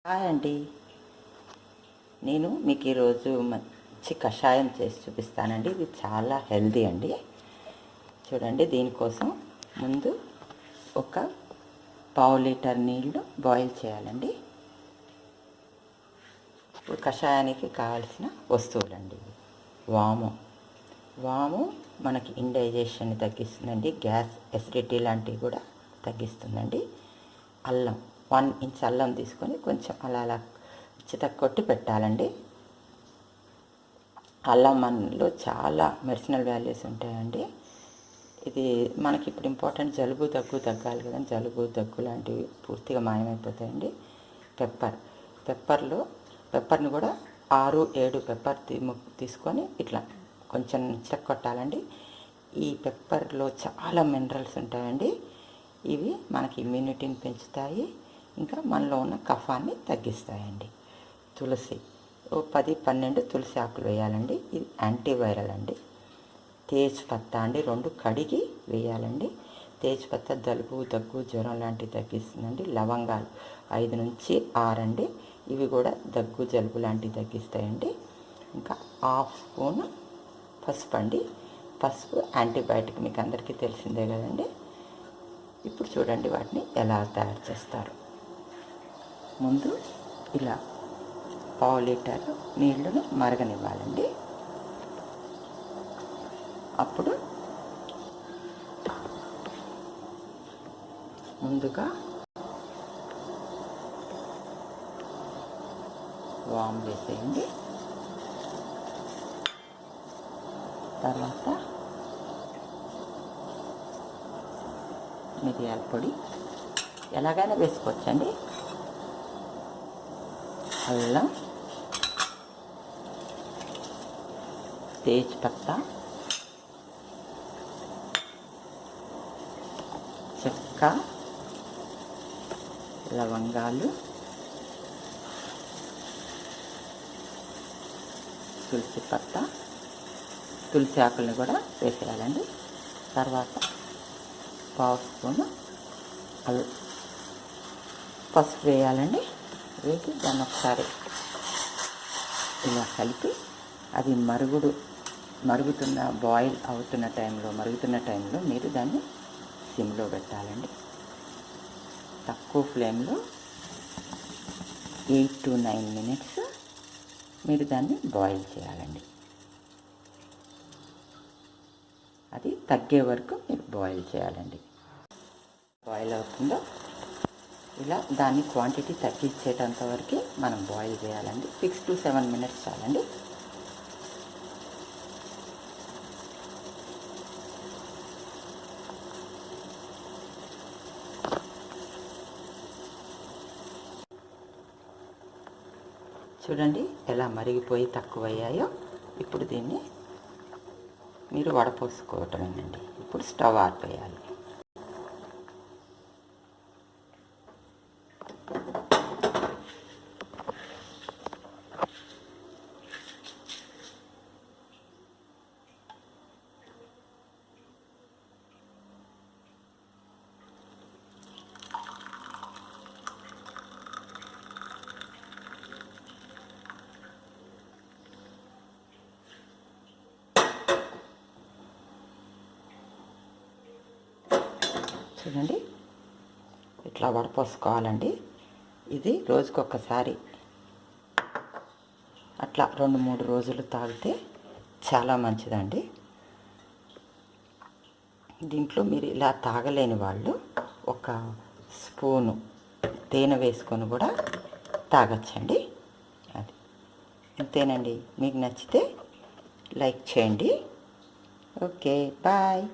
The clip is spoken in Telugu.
హాయ్ అండి. నేను మీకు ఈరోజు మంచి కషాయం చేసి చూపిస్తానండి. ఇది చాలా హెల్దీ అండి. చూడండి, దీనికోసం ముందు ఒక పావు లీటర్ నీళ్లు బాయిల్ చేయాలండి. ఇప్పుడు కషాయానికి కావాల్సిన వస్తువులండి. వాము మనకి ఇండైజెషన్ తగ్గిస్తుందండి. గ్యాస్, ఎసిడిటీ లాంటివి కూడా తగ్గిస్తుందండి. అల్లం 1 ఇంచ్ అల్లం తీసుకొని కొంచెం అలా చితక్కొట్టి పెట్టాలండి. అల్లంలో చాలా మెడిసినల్ వాల్యూస్ ఉంటాయండి. ఇది మనకి ఇప్పుడు ఇంపార్టెంట్ జలుబు దగ్గు తగ్గాలి కదా, జలుబు దగ్గు లాంటివి పూర్తిగా మాయమైపోతాయండి. పెప్పర్ని కూడా 6-7 పెప్పర్ తీసుకొని ఇట్లా కొంచెం చితక్కొట్టాలండి. ఈ పెప్పర్లో చాలా మినరల్స్ ఉంటాయండి. ఇవి మనకి ఇమ్యూనిటీని పెంచుతాయి, ఇంకా మనలో ఉన్న కఫాన్ని తగ్గిస్తాయండి. తులసి 10-12 తులసి ఆకులు వేయాలండి. ఇది యాంటీవైరల్ అండి. తేజ్పత్తా అండి 2 కడిగి వేయాలండి. తేజ్పత్తా జలుబు దగ్గు జ్వరం లాంటివి తగ్గిస్తుందండి. లవంగాలు 5-6 అండి. ఇవి కూడా దగ్గు జలుబు లాంటివి తగ్గిస్తాయండి. ఇంకా 1/2 స్పూన్ పసుపు అండి. పసుపు యాంటీబయాటిక్ మీకు అందరికీ తెలిసిందే కదండి. ఇప్పుడు చూడండి వాటిని ఎలా తయారు చేస్తారు. ముందు ఇలా పావు లీటర్ నీళ్లను మరగనివ్వాలండి. అప్పుడు ముందుగా వాము వేసేయండి. తర్వాత మిరియాల పొడి ఎలాగైనా వేసుకోవచ్చండి. అల్లం, తేజ్పత్తా, చెక్క, లవంగాలు, తులసి ఆకుల్ని కూడా వేసేయాలండి. తర్వాత 1/2 స్పూన్ పసుపు వేయాలండి. వేసి దాన్ని ఒకసారి ఇలా కలిపి అది మరుగుతున్న టైంలో మీరు దాన్ని సిమ్లో పెట్టాలండి. తక్కువ ఫ్లేమ్లో 8-9 మినిట్స్ మీరు దాన్ని బాయిల్ చేయాలండి. అది తగ్గే వరకు మీరు బాయిల్ చేయాలండి. బాయిల్ అవుతుందో ఇలా దాన్ని క్వాంటిటీ తగ్గించేటంత వరకు మనం బాయిల్ చేయాలండి. 6-7 మినిట్స్ చాలండి. చూడండి ఎలా మరిగిపోయి తక్కువయ్యాయో. ఇప్పుడు దీన్ని మీరు వడపోసుకోవటమేనండి. ఇప్పుడు స్టవ్ ఆర్పేయాలి. చూడండి ఇట్లా వడపోసుకోవాలండి. ఇది రోజుకొకసారి అట్లా 2-3 రోజులు తాగితే చాలా మంచిదండి. దీంట్లో మీరు ఇలా తాగలేని వాళ్ళు 1 స్పూను తేనె వేసుకొని కూడా తాగొచ్చండి. అది అంతేనండి. మీకు నచ్చితే లైక్ చేయండి. Okay, bye.